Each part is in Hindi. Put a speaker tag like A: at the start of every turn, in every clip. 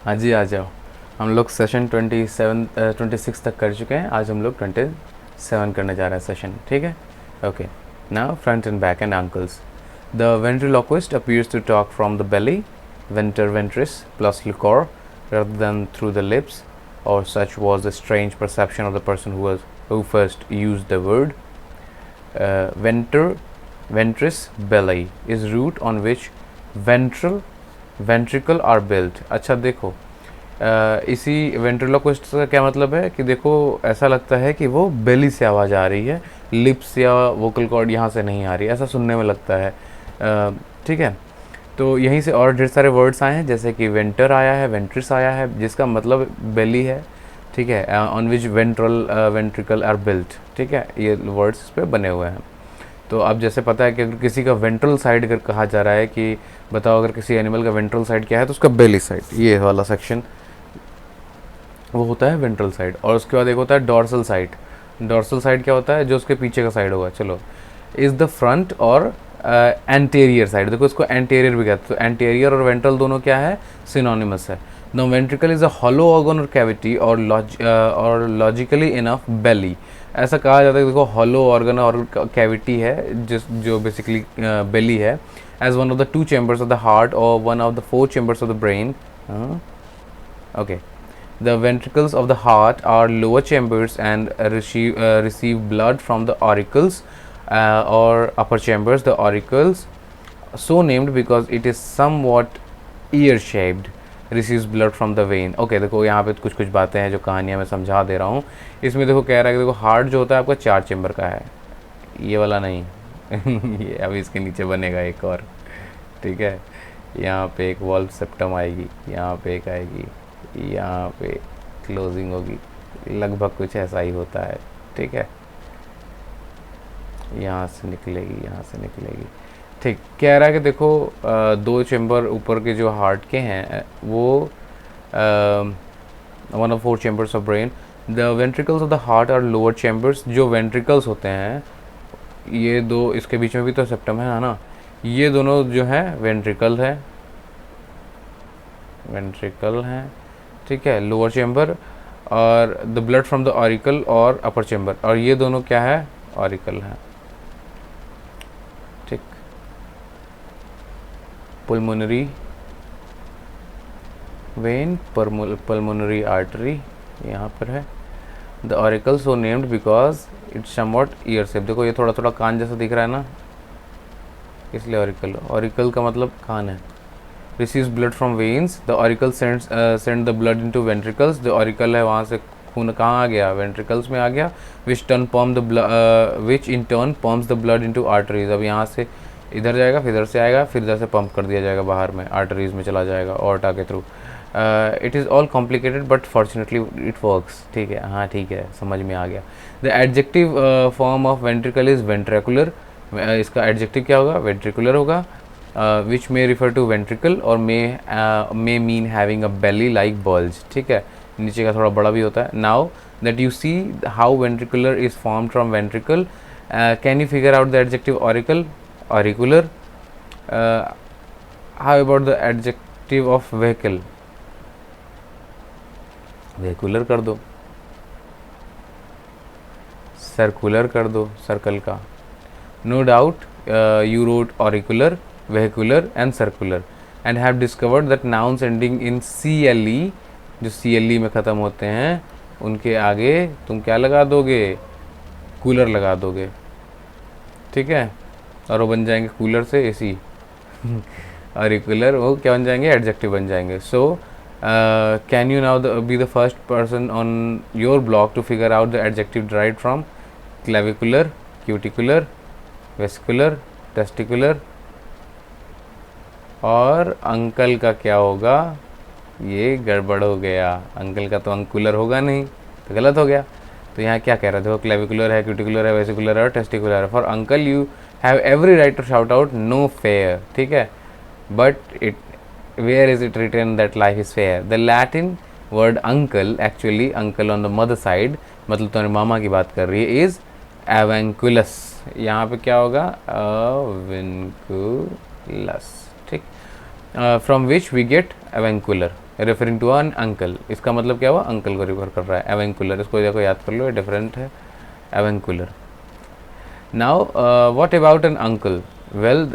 A: हाँ जी, आ जाओ। हम लोग सेशन 26 तक कर चुके हैं। आज हम लोग 27 करने जा रहे हैं सेशन, ठीक है। Okay, now front end back and ankles. The ventriloquist appears to talk from the belly, venter ventris plus liquor, rather than through the lips, or such was the strange perception of the person who first used the word. Venter ventris belly is root on which ventricle are built. अच्छा देखो, इसी वेंट्रिलोक्विस्ट का क्या मतलब है कि देखो ऐसा लगता है कि वो बेली से आवाज़ आ रही है, लिप्स या वोकल कॉर्ड यहाँ से नहीं आ रही, ऐसा सुनने में लगता है। ठीक है, तो यहीं से और ढेर सारे वर्ड्स आए हैं, जैसे कि वेंटर आया है, वेंट्रिस आया है, जिसका मतलब बेली है। ठीक है, on which ventricle are built. ठीक है, ये वर्ड्स इस पर बने हुए हैं। तो अब जैसे पता है कि अगर किसी का वेंट्रल साइड अगर कहा जा रहा है कि बताओ अगर किसी एनिमल का वेंट्रल साइड क्या है, तो उसका बेली साइड, ये वाला सेक्शन वो होता है वेंट्रल साइड। और उसके बाद एक होता है डॉर्सल साइड। डॉर्सल साइड क्या होता है? जो उसके पीछे का साइड होगा। चलो, इज़ द फ्रंट और एंटेरियर साइड। देखो इसको एंटेरियर भी कहते हैं। तो एंटेरियर और वेंट्रल दोनों क्या है? सिनोनिमस है। The ventricle is a hollow organ और कैविटी और लॉजिकली इनफ बेली। ऐसा कहा जाता है कि देखो हॉलो ऑर्गन और कैविटी है जो बेसिकली बेली है, as one of the 2 chambers of the heart और one of the 4 chambers of the brain. Okay, the ventricles of the heart are lower chambers and receive blood from the auricles or upper chambers. The auricles, so named because it is somewhat ear shaped, receives blood from the vein. Okay, देखो यहाँ पे कुछ कुछ बातें हैं जो कहानियाँ मैं समझा दे रहा हूँ। इसमें देखो कह रहा है कि देखो हार्ट जो होता है आपका 4 चैम्बर का है, ये वाला नहीं ये अभी इसके नीचे बनेगा एक और। ठीक है, यहाँ पे एक वॉल्व सेप्टम आएगी, यहाँ पे एक आएगी, यहाँ पे क्लोजिंग होगी, लगभग कुछ ऐसा ही होता है। ठीक है, यहाँ से निकलेगी, यहाँ से निकलेगी। ठीक, कह रहा है कि देखो 2 चैम्बर ऊपर के जो हार्ट के हैं वो one of 4 chambers of brain. The ventricles of the heart are lower chambers. जो वेंट्रिकल्स होते हैं ये दो, इसके बीच में भी तो सेप्टम है ना, ये दोनों जो है वेंट्रिकल है, वेंट्रिकल हैं। ठीक है, लोअर चैम्बर, और the blood from the auricle और अपर चैम्बर, और ये दोनों क्या है? ऑरिकल हैं। ठीक, पुल्मोनरी वेन, पल्मोनरी आर्टरी यहाँ पर है। The auricle so named because it's somewhat ear shape. देखो ये थोड़ा थोड़ा कान जैसा दिख रहा है ना, इसलिए ऑरिकल। ऑरिकल का मतलब कान है। receives blood from veins. The auricle send the blood into ventricles. The auricle है वहाँ से खून कहाँ आ गया? ventricles में आ गया, which in turn pumps the blood into arteries. अब यहाँ से इधर जाएगा, फिर इधर से आएगा, फिर इधर से पंप कर दिया जाएगा बाहर में, arteries में चला जाएगा aorta के through. It is all complicated but fortunately it works. ठीक है, हाँ ठीक है, समझ में आ गया। The adjective form of ventricle is ventricular. इसका adjective क्या होगा? ventricular होगा। which may refer to ventricle or may mean having a belly like bulge. ठीक है, नीचे का थोड़ा बड़ा भी होता है। Now that you see how ventricular is formed from ventricle, can you figure out the adjective auricle? Auricular. How about the adjective of vehicle? vehicular कर दो, circular कर दो, circle का। No doubt you wrote auricular, vehicular and circular and have discovered that nouns ending in CLE, जो CLE में ख़त्म होते हैं, उनके आगे तुम क्या लगा दोगे? कूलर लगा दोगे। ठीक है, और वो बन जाएंगे कूलर से AC और कूलर वो क्या बन जाएंगे? एडजेक्टिव बन जाएंगे। So can you now be the first person on your blog to figure out the adjective derived from clavicular, cuticular, vascular, testicular. और अंकल का क्या होगा? ये गड़बड़ हो गया, अंकल का तो अंकुलर होगा नहीं, तो गलत हो गया। तो यहाँ क्या कह रहा है? देखो क्लेविकुलर है, क्यूटिकुलर है, वेसिकुलर है और टेस्टिकुलर है। For uncle you have every right to shout out no fair. ठीक है, but it where is it written that life is fair? The Latin word uncle, actually uncle on the mother side, मतलब तुम्हारे मामा की बात कर रही है, इज एवेंकुलस। यहाँ पे क्या होगा? अवेंकुलस। ठीक, from which we get avuncular. Referring to an uncle, इसका मतलब क्या हुआ, अंकल को रिफर कर रहा है। एवेंकुलर, इसको देखो याद कर लो, ये डिफरेंट है, avuncular. Now what about an uncle? Well,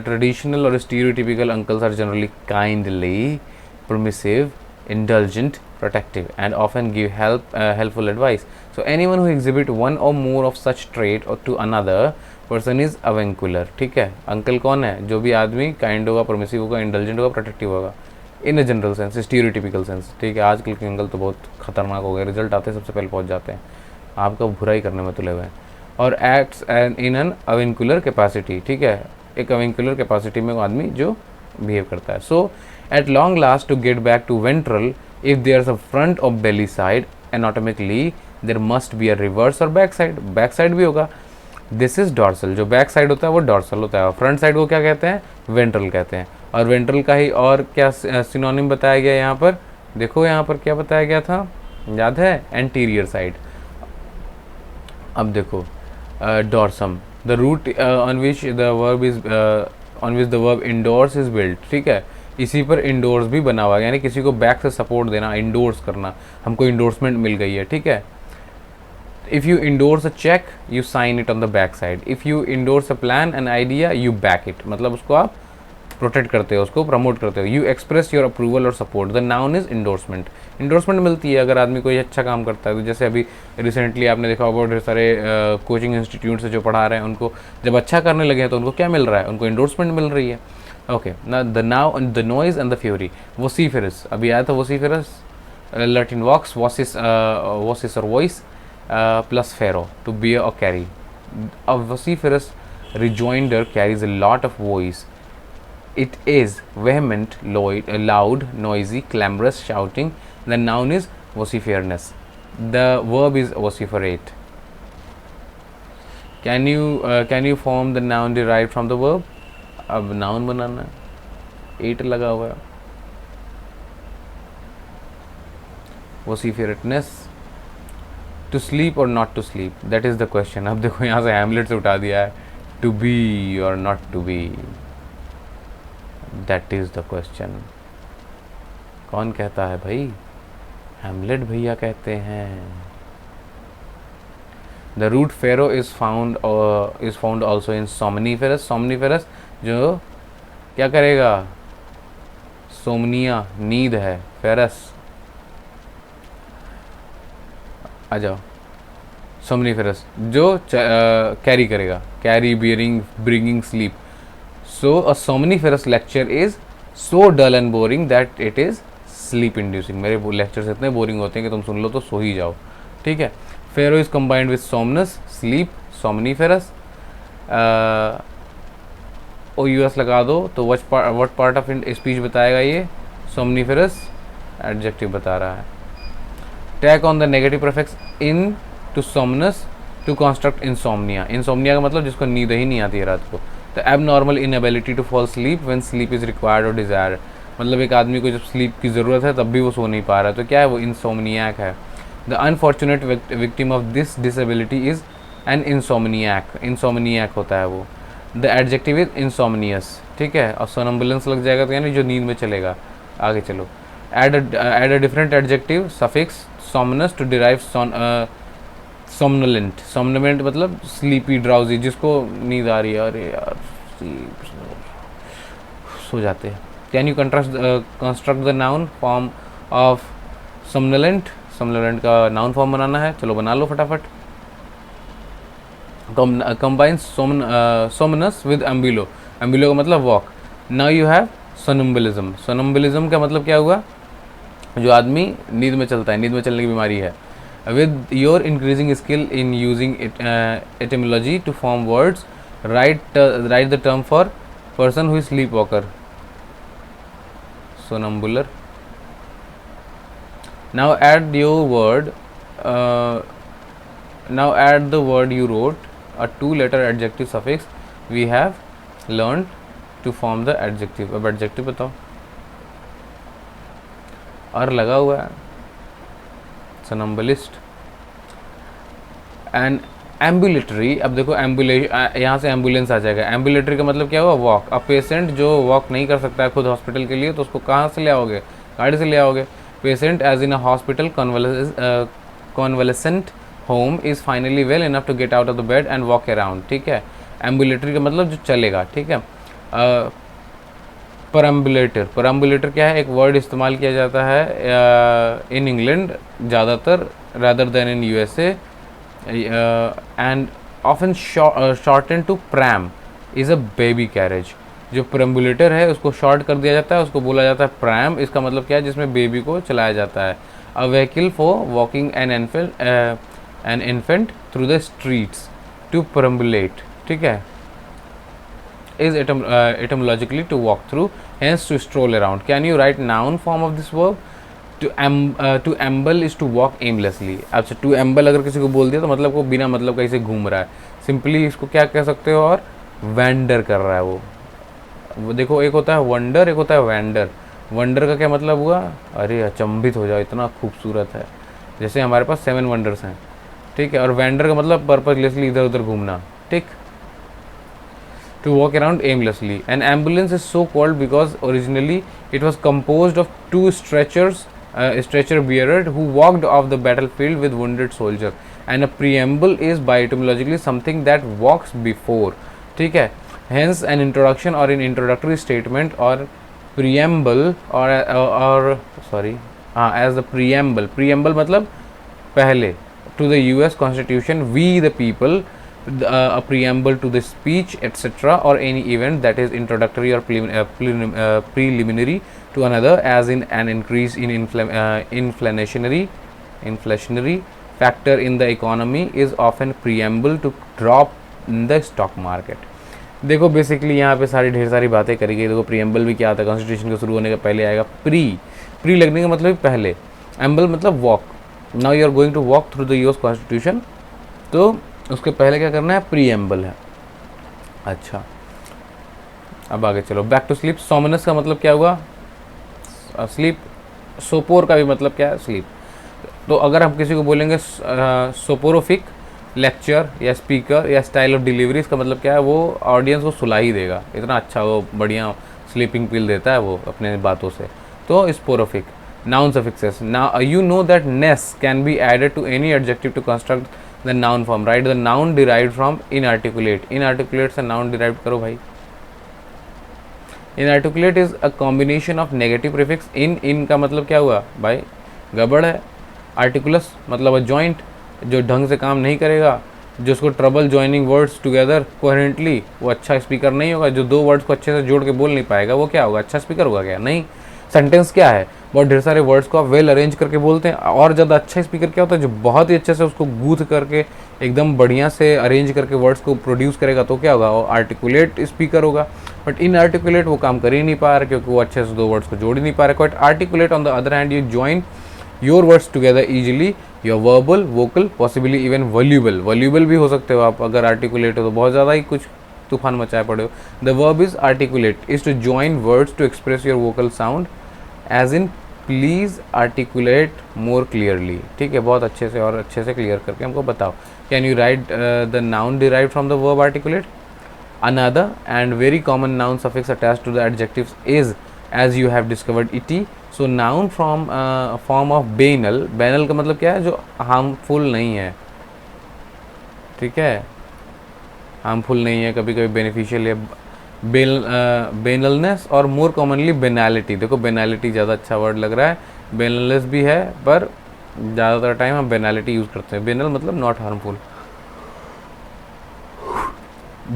A: traditional और stereotypical uncles are generally kindly, permissive, indulgent, protective, and often give helpful advice. So anyone who exhibit one or more of such trait or to another person is avuncular. ठीक है, अंकल कौन है? जो भी आदमी काइंड होगा, परमिसिव होगा, इंटेलिजेंट होगा, प्रोटेक्टिव होगा, in a general sense, stereotypical sense. ठीक है, आजकल के अंकल तो बहुत खतरनाक हो गए, रिजल्ट आते सबसे पहले पहुंच जाते हैं, आपका बुराई करने में तुले हुए हैं। और एक्ट्स इन एन अवेंकुलर कैपेसिटी, ठीक है, एक अवेंकुलर कैपेसिटी में वो आदमी जो बिहेव करता है। सो at long last, to get back to ventral, if there's a front or belly side, anatomically there must be a reverse or back side. back side भी होगा। this is dorsal, जो back side होता है वो dorsal होता है, और front side को क्या कहते हैं, ventral कहते हैं। और ventral का ही और क्या सिनोनिम बताया गया यहाँ पर, देखो यहाँ पर क्या बताया गया था, याद है, anterior side। अब देखो dorsum, the root on which the verb endorse is built, ठीक है, इसी पर इंडोर्स भी बना हुआ है, यानी किसी को बैक से सपोर्ट देना, इंडोर्स करना, हमको इंडोर्समेंट मिल गई है। ठीक है, if you endorse a cheque you sign it on the back side, if you endorse a plan an idea you back it, मतलब उसको आप प्रोटेक्ट करते हो, उसको प्रमोट करते हो। यू एक्सप्रेस योर अप्रूवल और support, the noun is endorsement. Endorsement मिलती है अगर आदमी कोई अच्छा काम करता है, तो जैसे अभी रिसेंटली आपने देखा होगा ढेर सारे कोचिंग इंस्टीट्यूट से जो पढ़ा रहे हैं, उनको जब अच्छा करने लगे हैं तो उनको क्या मिल रहा है, उनको इंडोर्समेंट मिल रही है। Okay, now the noise and the fury, vociferous, अभी आया था vociferous, Latin vox, vocis or voice, plus fero, to bear or carry. A vociferous rejoinder carries a lot of voice. It is vehement, loud, noisy, clamorous, shouting. The noun is vociferousness. The verb is vociferate. Can you form the noun derived from the verb? अब नाउन बनाना है, 8 लगा हुआ है। Vociferousness, to sleep or not to sleep, that is the question. अब देखो यहाँ से हैमलेट से उठा दिया है, to be or not to be, that is the question. कौन कहता है भाई? हैमलेट भैया कहते हैं। The root fero is found also in somniferous. Somniferous जो क्या करेगा, सोमनिया नींद है, फेरस आ जाओ, सोमनीफेरस जो कैरी करेगा, carry, bearing, bringing sleep. So a somniferous lecture is so dull and boring that it is sleep inducing. मेरे लेक्चर्स इतने बोरिंग होते हैं कि तुम सुन लो तो सो ही जाओ। ठीक है, fero is combined with somnus, sleep, somniferous. O U S लगा दो तो व्हाट पार्ट ऑफ स्पीच बताएगा ये, सोमनीफेरस एडजेक्टिव बता रहा है। Tag on the negative prefix in to somnus to construct insomnia. Insomnia का मतलब जिसको नींद ही नहीं आती है रात को। The abnormal inability to fall sleep when sleep is required और डिजायर्ड, मतलब एक आदमी को जब स्लीप की ज़रूरत है तब भी वो सो नहीं पा रहा है, तो क्या है वो, इंसोम्नियाक है। The unfortunate victim of this disability is an insomniac, insomniac होता है वो। द एडजेक्टिव इज इंसोमनियस, ठीक है, और सोनम्बुलेंस लग जाएगा तो यानी जो नींद में चलेगा। आगे चलो, add a different adjective suffix somnus to derive somnolent. Somnolent मतलब स्लीपी, ड्राउजी, जिसको नींद आ रही है, अरे यार सो जाते हैं। Can you construct the noun form of somnolent? Somnolent का नाउन फॉर्म बनाना है, चलो बना लो फटाफट। combines somnus with ambulo, ambulo का मतलब walk। now you have sonambulism। sonambulism का मतलब क्या हुआ, जो आदमी नींद में चलता है, नींद में चलने की बीमारी है। with your increasing skill in using etymology to form words, write the term for person who is sleepwalker, sonambular। now add the word you wrote, a 2-letter adjective suffix we have learned to form the adjective। अब adjective बताओ, और लगा हुआ है, somnambulist and ambulatory। अब देखो यहाँ से एम्बुलेंस आ जाएगा। एम्बुलेटरी का मतलब क्या हुआ, वॉक। अब पेशेंट जो वॉक नहीं कर सकता है खुद हॉस्पिटल के लिए, तो उसको कहाँ से ले आओगे, गाड़ी से ले आओगे। Patient as in a hospital convalescent home is finally well enough to get out of the bed and walk around, ठीक है। एम्बुलेटरी का मतलब जो चलेगा, ठीक है। परम्बुलेटर, परम्बुलेटर क्या है, एक वर्ड इस्तेमाल किया जाता है इन इंग्लैंड ज़्यादातर rather than in USA, and often shorten to pram is a baby carriage. जो परम्बुलेटर है उसको शॉर्ट कर दिया जाता है, उसको बोला जाता है प्रैम। इसका मतलब क्या है, जिसमें बेबी को चलाया जाता है। A vehicle for walking an infant through the streets, to perambulate, ठीक है, is etymologically to walk through, hence to stroll around. Can you write noun form of this verb? To amble is to walk aimlessly. अच्छा, to amble अगर किसी को बोल दिया तो मतलब को बिना मतलब कहीं से घूम रहा है, सिंपली इसको क्या कह सकते हो, और वैंडर कर रहा है वो देखो, एक होता है वंडर, एक होता है वैंडर। वंडर का क्या मतलब हुआ, अरे अचंभित हो जाओ, इतना खूबसूरत है, जैसे हमारे पास 7 वंडर्स हैं, ठीक है। और वैंडर का मतलब पर्पजलेसली इधर उधर घूमना, ठीक। To walk around aimlessly. An ambulance is so called because originally it was composed of 2 stretchers, stretcher bearers who walked off the battlefield with wounded soldier. And a preamble is by etymologically something that walks before, ठीक है। Hence an introduction or an introductory statement or preamble or sorry, as the preamble. Preamble मतलब पहले, to the US Constitution, we the people, a preamble to the speech, etc., or any event that is introductory or preliminary to another, as in an increase in inflationary factor in the economy is often preamble to drop in the stock market. देखो बेसिकली यहाँ पे सारी ढेर सारी बातें करी गई। देखो प्रीएम्बल भी क्या आता है, कॉन्स्टिट्यूशन के शुरू होने का पहले आएगा प्री लगने का मतलब पहले, एम्बल मतलब walk. Now you are going to walk through the US constitution, तो उसके पहले क्या करना है, प्रीएम्बल है। अच्छा, अब आगे चलो, बैक टू स्लीप। सोमनस का मतलब क्या हुआ, स्लीप। सोपोर का भी मतलब क्या है, स्लीप। तो अगर हम किसी को बोलेंगे सोपोरोफिक लेक्चर या स्पीकर या स्टाइल ऑफ डिलीवरी, इसका मतलब क्या है, वो ऑडियंस को सुला ही देगा, इतना अच्छा वो बढ़िया स्लीपिंग पिल देता है वो अपने बातों से। तो soporific. Noun suffixes, now you know that ness can be added to any adjective to construct the noun form, right the noun derived from inarticulate. Inarticulate से नाउन डिराइव करो भाई। Inarticulate is a combination of negative prefix in का मतलब क्या हुआ भाई, गड़बड़ है। आर्टिकुलस मतलब अ जॉइंट, जो ढंग से काम नहीं करेगा, जो उसको trouble joining words together coherently, वो अच्छा स्पीकर नहीं होगा। जो 2 वर्ड्स को अच्छे से जोड़ के बोल नहीं पाएगा, वो क्या होगा, अच्छा स्पीकर होगा क्या, नहीं। सेंटेंस क्या है, बहुत ढेर सारे वर्ड्स को आप वेल अरेंज करके बोलते हैं। और ज़्यादा अच्छा स्पीकर क्या होता है, जो बहुत ही अच्छे से उसको गूथ करके एकदम बढ़िया से अरेंज करके वर्ड्स को प्रोड्यूस करेगा, तो क्या होगा, वो आर्टिकुलेट स्पीकर होगा। बट इन आर्टिकुलेट वो काम कर ही नहीं पा रहा, क्योंकि वो अच्छे से 2 वर्ड्स को जोड़ ही नहीं पा रहा। But articulate on the other hand, you join your words together easily, your verbal, vocal, possibly even voluble. Voluble भी हो सकते हो आप अगर आर्टिकुलेट हो, तो बहुत ज़्यादा ही कुछ तूफान मचाए पड़े हो। The verb is articulate is to join words to express your vocal sound, as in please articulate more clearly, ठीक है। बहुत अच्छे से और अच्छे से क्लियर करके हमको बताओ। Can you right the noun derived from the verb articulate. Another and very common noun suffix attached to the adjectives is, as you have discovered, ity. So noun from form of banal. Banal का मतलब क्या है, जो harmful नहीं है, ठीक है, harmful नहीं है, कभी कभी beneficial है। banalness और more commonly banality। देखो banality ज़्यादा अच्छा वर्ड लग रहा है, banalness भी है, पर ज़्यादातर टाइम हम banality यूज़ करते हैं। banal मतलब not harmful।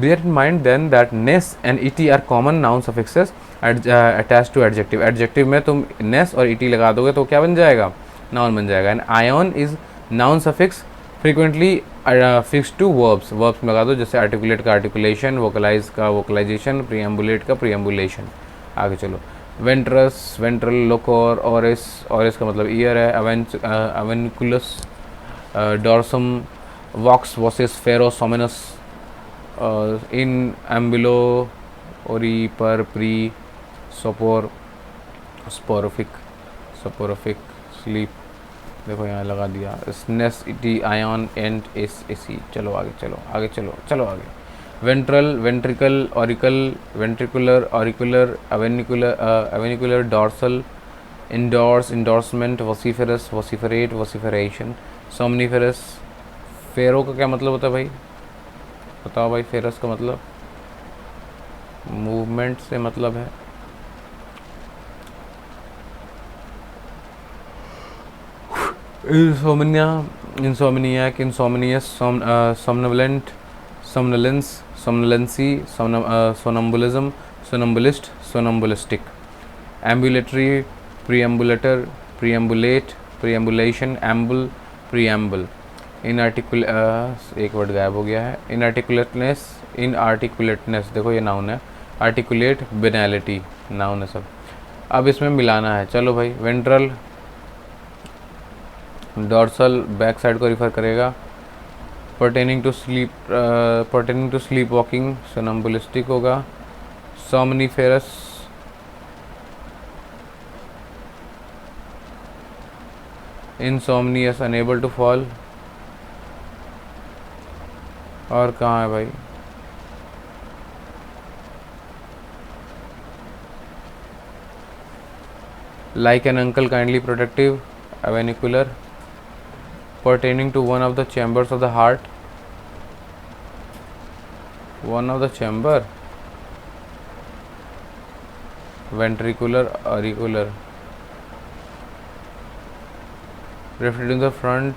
A: Bear in mind then that ness and et are common noun suffixes attached to adjective. Adjective में तुम ness और et लगा दोगे तो क्या बन जाएगा, noun बन जाएगा। And ion is noun suffix frequently fixed to verbs. Verbs में लगा दो, जैसे articulate का articulation, vocalize का vocalization, preambulate का preambulation। आगे चलो, ventrous, ventral, loquor, oris, oris का मतलब ear है, avenculus, dorsum, vox, vocis, phero, sominus, इन एम्बिलो, ओरी, पर, प्री, सोपोर, स्पोरोफिक, स्लीप। देखो यहाँ लगा दिया, ness, ity, ion, and, s, acy. चलो आगे, चलो आगे। Ventral, ventricle, auricle, ventricular, auricular, avuncular, dorsal, endorse, endorsement, vociferous, vociferate, vociferation, somniferous. Fero का क्या मतलब होता है भाई, बताओ भाई। फेरस का मतलब मूवमेंट से मतलब है। Insomnia, insomniac, insomnious, somnolent, somnolence, somnolency, somnambulism, somnambulist, somnambulistic. Ambulatory, perambulator, perambulate, perambulation, amble, preamble. Inarticulate एक वर्ड गायब हो गया है। इनआर्टिकुलेटनेस, इनआर्टिकुलेटनेस देखो ये नाउन है। आर्टिकुलेट, बेनैलिटी नाउन है सब। अब इसमें मिलाना है, चलो भाई। वेंट्रल, डॉर्सल बैक साइड को रिफर करेगा। Pertaining to sleep, pertaining to sleep walking, somnambulistic होगा। Somniferous, insomnious, unable to fall. और कहाँ है भाई, like an uncle, kindly protective, avenicular, pertaining to one of the chambers of the heart, one of the chamber, ventricular, auricular, reflected in the front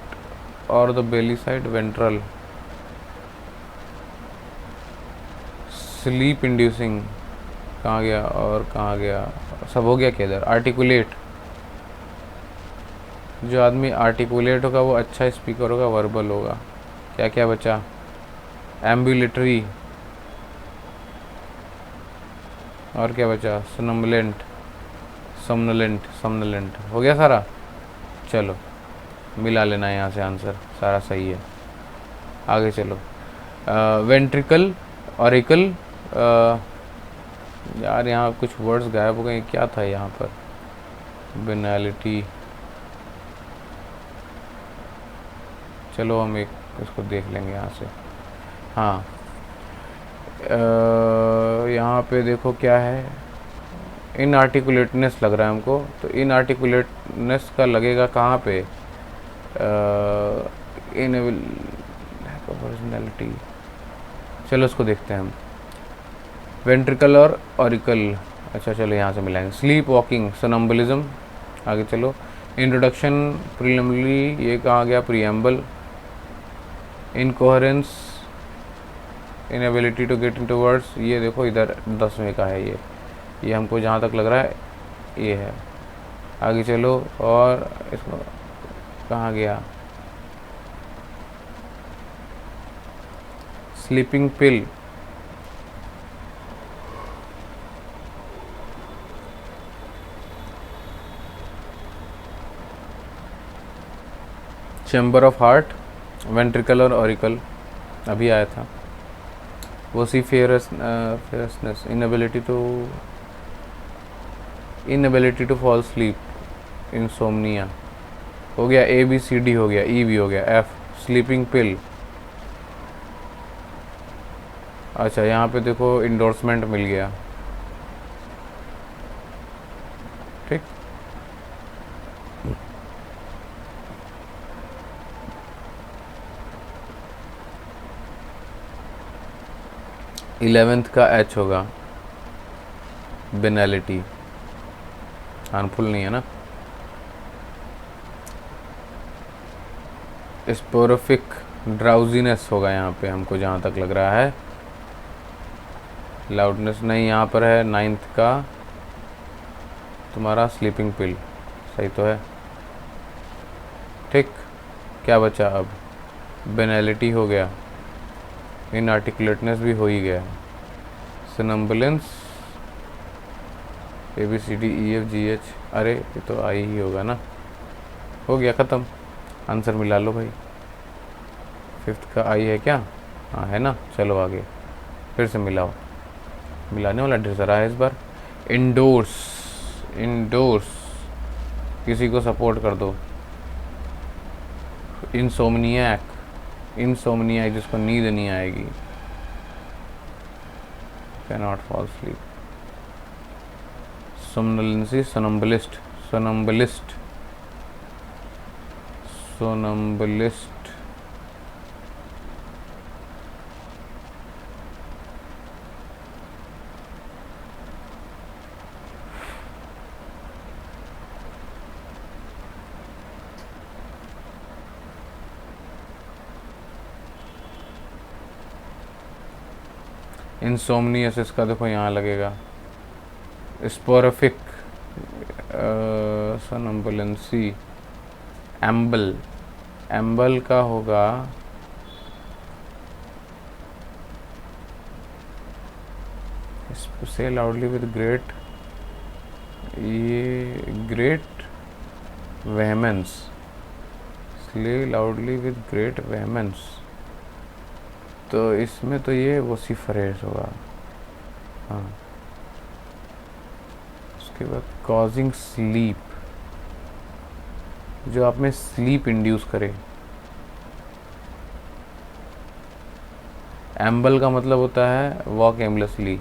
A: or the belly side, ventral, sleep inducing, कहाँ गया और कहाँ गया, सब हो गया किधर। आर्टिकुलेट, जो आदमी आर्टिकुलेट होगा वो अच्छा स्पीकर होगा, वर्बल होगा। क्या क्या बचा, एम्बुलेटरी, और क्या बचा, सोनम्बुलेंट, सोमनोलेंट, सोमनोलेंट हो गया सारा। चलो मिला लेना यहाँ से, आंसर सारा सही है। आगे चलो। वेंट्रिकल, ऑरिकल, यार यहाँ कुछ वर्ड्स गायब हो गए, क्या था यहाँ पर। बेनालिटी, चलो हम एक इसको देख लेंगे यहाँ से। हाँ, यहाँ पे देखो क्या है, इनआर्टिकुलेटनेस लग रहा है हमको। तो इनआर्टिकुलेटनेस का लगेगा कहाँ पे, पर्सनैलिटी। चलो उसको देखते हैं हम। वेंट्रिकल और ऑरिकल, अच्छा चलो यहाँ से मिलाएंगे। Sleep walking, somnambulism. आगे चलो। इंट्रोडक्शन, प्रीलिमिनरी, ये कहाँ गया, preamble. Incoherence, inability to get into words, ये देखो इधर 10वें का है ये हमको जहाँ तक लग रहा है ये है। आगे चलो, और इसको कहाँ गया, sleeping pill, chamber of heart, ventricle और ऑरिकल अभी आया था। Vociferousness, inability to fall sleep, insomnia हो गया। ABCD हो गया, E भी हो गया, F स्लीपिंग पिल। अच्छा यहाँ पे देखो इंडोर्समेंट मिल गया, ठीक। इलेवेंथ का H होगा, बेनैलिटी, हार्मफुल नहीं है ना। स्पोरोफिक, ड्राउजीनेस होगा यहाँ पे हमको जहाँ तक लग रहा है। लाउडनेस नहीं यहाँ पर है। 9th का तुम्हारा स्लीपिंग पिल, सही तो है, ठीक। क्या बचा अब, बेनैलिटी हो गया, इनआर्टिकुलेटनेस भी हो ही गया, सोनम्बुलेंस, ABCDEFGH, अरे ये तो आई ही होगा ना। हो गया ख़त्म, आंसर मिला लो भाई। 5th का आई है क्या, हाँ है ना। चलो आगे फिर से मिलाओ, मिलाने वाला ढेर सारा है इस बार। इंडोर्स, इंडोर्स किसी को सपोर्ट कर दो। इंसोमनियाक, इंसोमनियाक जिसको नींद नहीं आएगी, कैन नॉट फॉल स्लीप। सोमनोलेंसी, सोनम्बुलिस्ट, सोनम्बलिस्ट, सोनम्बलिस्ट, इंसोमनियस इसका देखो यहाँ लगेगा, स्पोरोफिक, सोनम्बुलेंसी, एम्बल, एम्बल का होगा से लाउडली विद ग्रेट, ये great vehemence, slay loudly with great vehemence, तो इसमें तो ये वोसिफरेस होगा। हाँ, उसके बाद कॉजिंग स्लीप, जो आप में स्लीप इंड्यूस करे। एम्बल का मतलब होता है वॉक एमलेसली।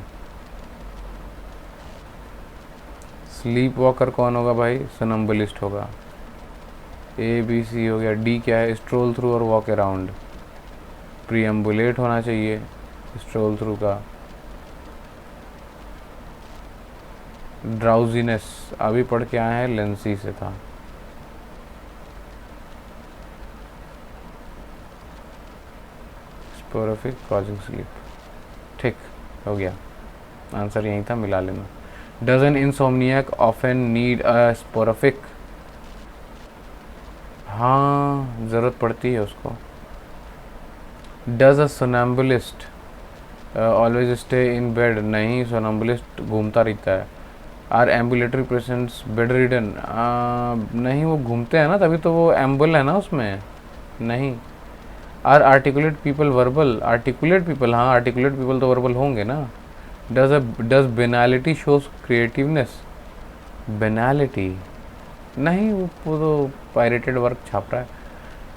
A: स्लीप वॉकर कौन होगा भाई? सोनम्बलिस्ट होगा। ए बी सी हो गया। डी क्या है? स्ट्रोल थ्रू और वॉक अराउंड। प्रीएम्बुलेट होना चाहिए स्ट्रोल थ्रू का। ड्राउजीनेस अभी पढ़ के आए हैं, लेंसी से था। स्पोरोफिक कॉजिंग स्लीप, ठीक हो गया, आंसर यही था, मिला लेना। Does an insomniac often need a soporific? हाँ, ज़रूरत पड़ती है उसको। Does a somnambulist always stay in bed? नहीं, सोनम्बुलिस्ट घूमता रहता है। Are ambulatory patients bedridden? नहीं, वो घूमते हैं ना, तभी तो वो एम्बुल है ना उसमें। नहीं। Are articulate people verbal? Articulate people, हाँ, आर्टिकुलेट पीपल तो वर्बल होंगे ना। Does banality shows creativeness? Banality नहीं, वो तो पायरेटेड वर्क छाप रहा है।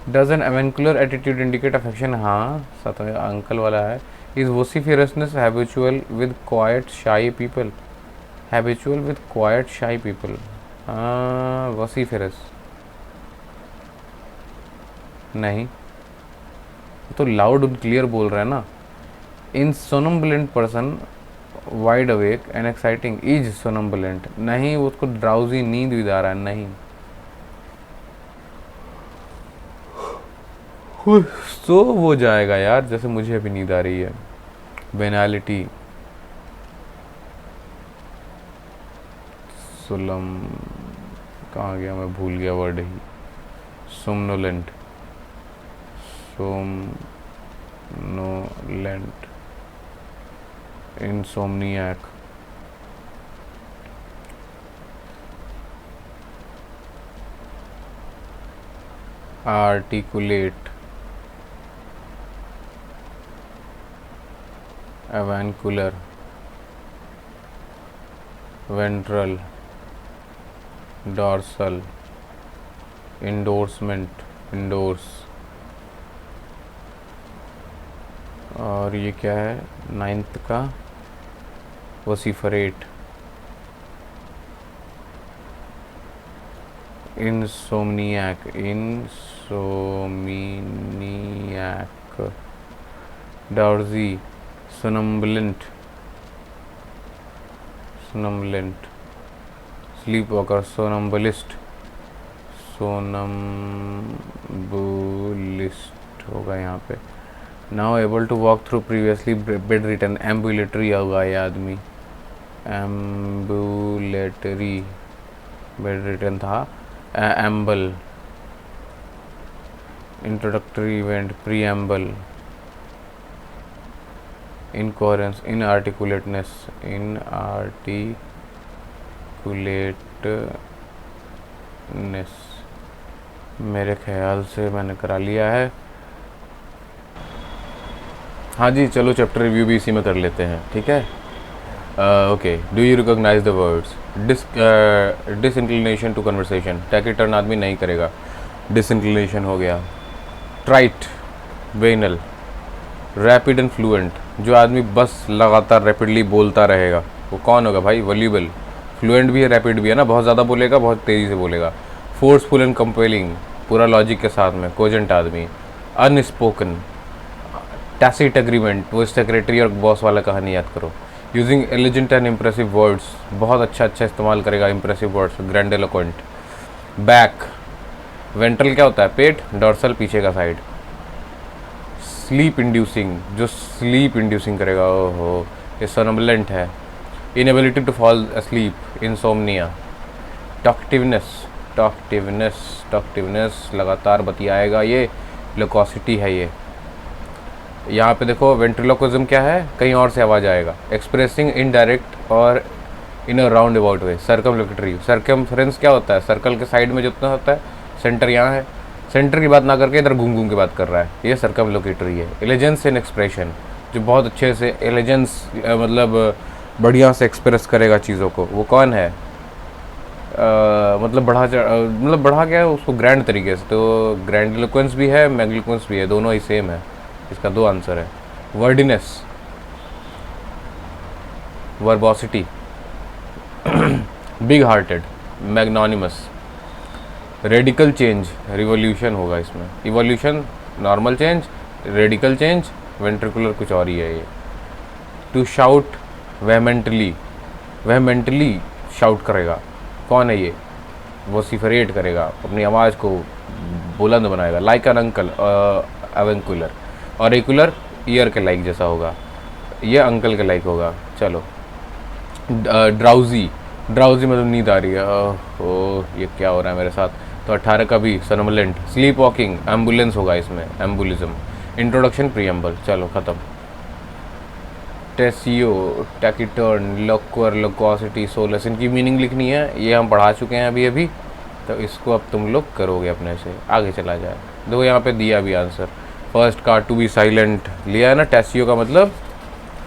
A: Does an avuncular attitude indicate affection? हाँ, सतह अंकल वाला है। Is vociferousness habitual with quiet shy people? Habitual with quiet shy people, हाँ, वोसिफियरस नहीं, तो लाउड और क्लियर बोल रहा है ना। In somnambulant person wide awake and exciting is somnambulant? नहीं, वो उसको ड्राउजी नींद भी आ रहा है। नहीं, सो वो जाएगा यार, जैसे मुझे अभी नींद आ रही है। बेनालिटी, सुलम, कहाँ गया मैं, भूल गया वर्ड ही। Somnolent, somnolent, insomniac, articulate, avuncular, ventral, dorsal, endorsement, endorse, और ये क्या है नाइन्थ का? वोसिफरेट, इंसोमनियाक, इंसोमनियाक, डॉर्जी, सोनम्बुलेंट, सोनम्बुलेंट, स्लीप वॉकर, सोनम्बुलिस्ट, सोनम्बुलिस्ट होगा यहाँ पे। Now able to walk through previously bedridden, ambulatory होगा ये आदमी, एम्बुलेटरी, बेड रिटर्न था। Amble, introductory event, preamble, incoherence, inarticulateness, inarticulateness, मेरे ख्याल से मैंने करा लिया है। हाँ जी, चलो चैप्टर रिव्यू भी इसी में कर लेते हैं, ठीक है। Okay, do you recognise the words? Disinclination to conversation, taciturn आदमी नहीं करेगा, डिसइंक्लिनेशन हो गया। Trite, venal, rapid and fluent, जो आदमी बस लगातार रैपिडली बोलता रहेगा वो कौन होगा भाई? वॉल्यूबल। फ्लुएंट भी है, रैपिड भी है ना, बहुत ज़्यादा बोलेगा, बहुत तेज़ी से बोलेगा। फोर्सफुल एंड कंपेलिंग, पूरा लॉजिक के साथ में, कोजेंट आदमी। अनस्पोकन, टैसिट एग्रीमेंट, वो सेक्रेटरी और बॉस वाला कहानी याद करो। Using elegant and impressive words, बहुत अच्छा इस्तेमाल करेगा impressive words, grandiloquent. Back, ventral क्या होता है, पेट, डॉर्सल पीछे का साइड। स्लीप इंड्यूसिंग, जो स्लीप इंड्यूसिंग करेगा, ओहो ये सोनम्बुलेंट है। Inability to fall asleep, insomnia. Talkativeness लगातार बतियाएगा, ये लोकोसिटी है ये। यहाँ पे देखो वेंट्रिलोक्विज्म क्या है, कहीं और से आवाज़ आएगा। एक्सप्रेसिंग इनडायरेक्ट और in a roundabout way. Circumlocutory, circumference क्या होता है, सर्कल के साइड में जितना होता है, सेंटर यहाँ है, सेंटर की बात ना करके इधर घूम घूम के बात कर रहा है, ये सर्कमलोक्यूटरी है। एलिजेंस इन एक्सप्रेशन, जो बहुत अच्छे से एलिजेंस मतलब बढ़िया से एक्सप्रेस करेगा चीज़ों को, वो कौन है, मतलब बढ़ा क्या है उसको, ग्रैंड तरीके से। तो ग्रैंडिलोक्वेंस भी है, मैग्निलोक्वेंस भी है, दोनों ही सेम है, इसका दो आंसर है। Wordiness, verbosity. Big hearted, magnanimous. Radical change, revolution होगा इसमें। Evolution normal change, radical change ventricular कुछ और ही है ये। To shout vehemently, vehemently shout करेगा, कौन है ये, वोसिफरेट करेगा, अपनी आवाज़ को बुलंद बनाएगा। Like an uncle, avuncular. Auricular ear के लाइक जैसा होगा, ये अंकल के लाइक होगा। चलो ड्राउजी, ड्राउजी मतलब नींद आ रही है, ओह ये क्या हो रहा है मेरे साथ। तो 18 का भी सोनम्बुलेंट। स्लीप वॉकिंग, एम्बुलेंस होगा इसमें, एम्बुलिज्म। इंट्रोडक्शन, प्रीएम्बल, चलो ख़त्म। टेसियो, टैकिटर्न, लोक्वर, लोकोसिटी, सोलस, इनकी मीनिंग लिखनी है, ये हम पढ़ा चुके हैं अभी अभी, तो इसको अब तुम लोग करोगे अपने से, आगे चला जाए। देखो यहाँ पे दिया भी आंसर, फर्स्ट का टू बी साइलेंट लिया है ना, टेसियो का मतलब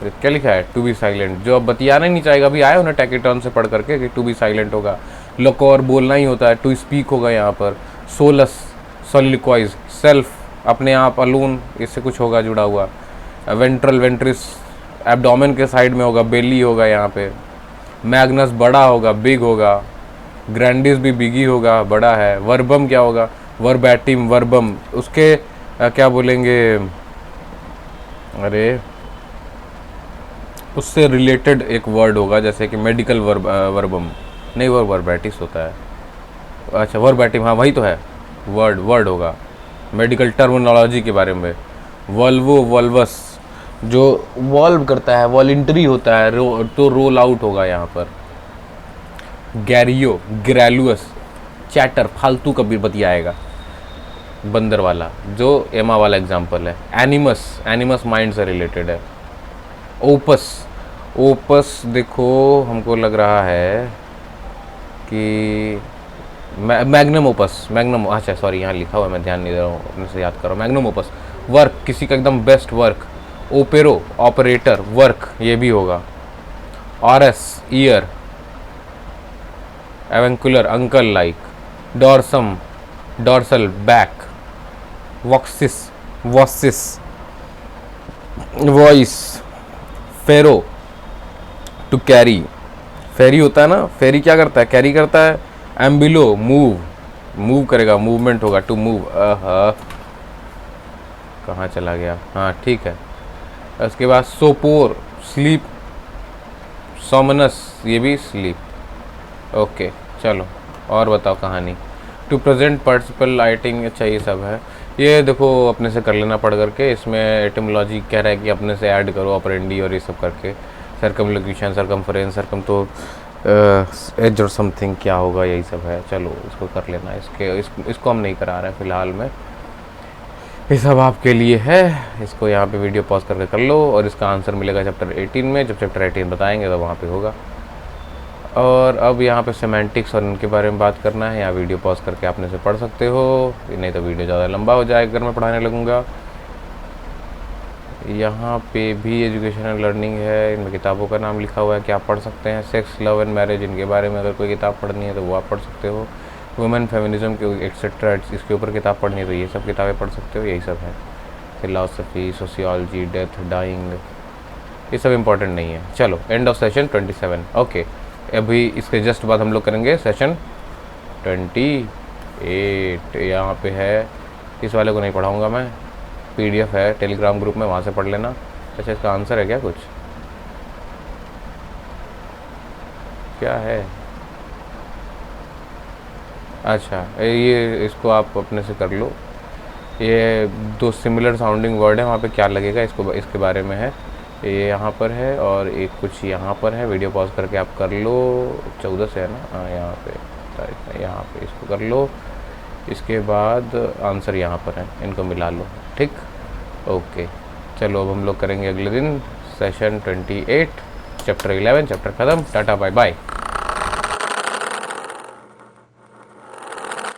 A: क्या लिखा है, टू बी साइलेंट, जो अब बतियाना ही नहीं चाहेगा। अभी आए हो ना टैकिटर्न से पढ़ करके कि टू बी साइलेंट होगा। लोकोर बोलना ही होता है, टू स्पीक होगा यहाँ पर। सोलस, सोलिक्वाइज, सेल्फ, अपने आप, अलोन, इससे कुछ होगा जुड़ा हुआ। वेंट्रल, वेंट्रिस एब्डोमेन के साइड में होगा, बेली होगा यहाँ पे। मैग्नस बड़ा होगा, बिग होगा। ग्रैंडिस भी बिगी होगा, बड़ा है। वर्बम क्या होगा, वर्बैटिम, वर्बम उसके क्या बोलेंगे, अरे उससे रिलेटेड एक वर्ड होगा, जैसे कि मेडिकल वर्बम नहीं, वो वर्बैटिस होता है। अच्छा वर्बैटिम, हाँ वही तो है, वर्ड होगा मेडिकल टर्मिनोलॉजी के बारे में। वल्वो, वल्वस जो वॉल्व करता है, वॉलंटरी होता है, तो रोल आउट होगा यहाँ पर। गैरियो, ग्रैलुअस, चैटर, फालतू कभी बतियाएगा, बंदर वाला, जो एमा वाला एग्जाम्पल है। एनिमस, एनिमस माइंड से रिलेटेड है। ओपस, ओपस देखो हमको लग रहा है कि मैग्नम ओपस, मैग्नम, अच्छा सॉरी यहाँ लिखा हुआ है, मैं ध्यान नहीं दे रहा हूँ, अपने से याद करो। मैग्नम ओपस, वर्क, किसी का एकदम best work. Opero, operator, work, ये भी होगा। Auris, ear. Avuncular, uncle like. Dorsum, dorsal, back. Vocis, vocis, voice. Fero, to carry, ferry होता है ना, फेरी क्या करता है, कैरी करता है। एम्बिलो, मूव, मूव करेगा, मूवमेंट होगा, टू मूव। कहाँ चला गया, हाँ ठीक है। उसके बाद सोपोर, स्लीप। सोमनस, ये भी स्लीप। ओके चलो और बताओ कहानी। टू प्रेजेंट पार्टिसिपल लाइटिंग, अच्छा ये सब है, ये देखो अपने से कर लेना पढ़ करके। इसमें एटिमोलॉजी कह रहा है कि अपने से ऐड करो, ऑपरेंडी और ये सब करके। सर्कमलोक्यूशन, सर्कमफ्रेंस, सर्कम तो एज और समथिंग क्या होगा, यही सब है। चलो इसको कर लेना, इसको हम नहीं करा रहे हैं फ़िलहाल में, ये सब आपके लिए है। इसको यहाँ पे वीडियो पॉज करके कर लो, और इसका आंसर मिलेगा चैप्टर 18 में, जब चैप्टर 18 बताएंगे तो वहाँ पे होगा। और अब यहाँ पे सेमेंटिक्स और इनके बारे में बात करना है, यहाँ वीडियो पॉज करके आपने से पढ़ सकते हो, नहीं तो वीडियो ज़्यादा लंबा हो जाएगा अगर मैं पढ़ाने लगूँगा। यहाँ पे भी एजुकेशनल लर्निंग है, इनमें किताबों का नाम लिखा हुआ है कि आप पढ़ सकते हैं। सेक्स, लव एंड मैरिज, इनके बारे में अगर कोई किताब पढ़नी है तो वो आप पढ़ सकते हो। वुमेन, फेमिनिज्म के एक्सेट्रा, इसके ऊपर किताब पढ़नी है तो ये सब किताबें पढ़ सकते हो, यही सब है। फिलासफी, सोशियोलॉजी, डेथ, डाइंग, ये सब इंपॉर्टेंट नहीं है। चलो एंड ऑफ सेशन 27। ओके अभी इसके जस्ट बाद हम लोग करेंगे सेशन 28। यहाँ पे है, इस वाले को नहीं पढ़ाऊँगा मैं, PDF है टेलीग्राम ग्रुप में, वहाँ से पढ़ लेना। अच्छा इसका आंसर है क्या कुछ, क्या है? अच्छा ये इसको आप अपने से कर लो। ये दो सिमिलर साउंडिंग वर्ड है, वहाँ पे क्या लगेगा इसको, इसके बारे में है। ये यहाँ पर है और एक कुछ यहाँ पर है, वीडियो पॉज करके आप कर लो। 14 से है ना, हाँ यहाँ पे तारीख है, यहाँ पे इसको कर लो। इसके बाद आंसर यहाँ पर है, इनको मिला लो, ठीक। ओके चलो अब हम लोग करेंगे अगले दिन सेशन 28, चैप्टर 11 चैप्टर ख़त्म। Tata bye bye.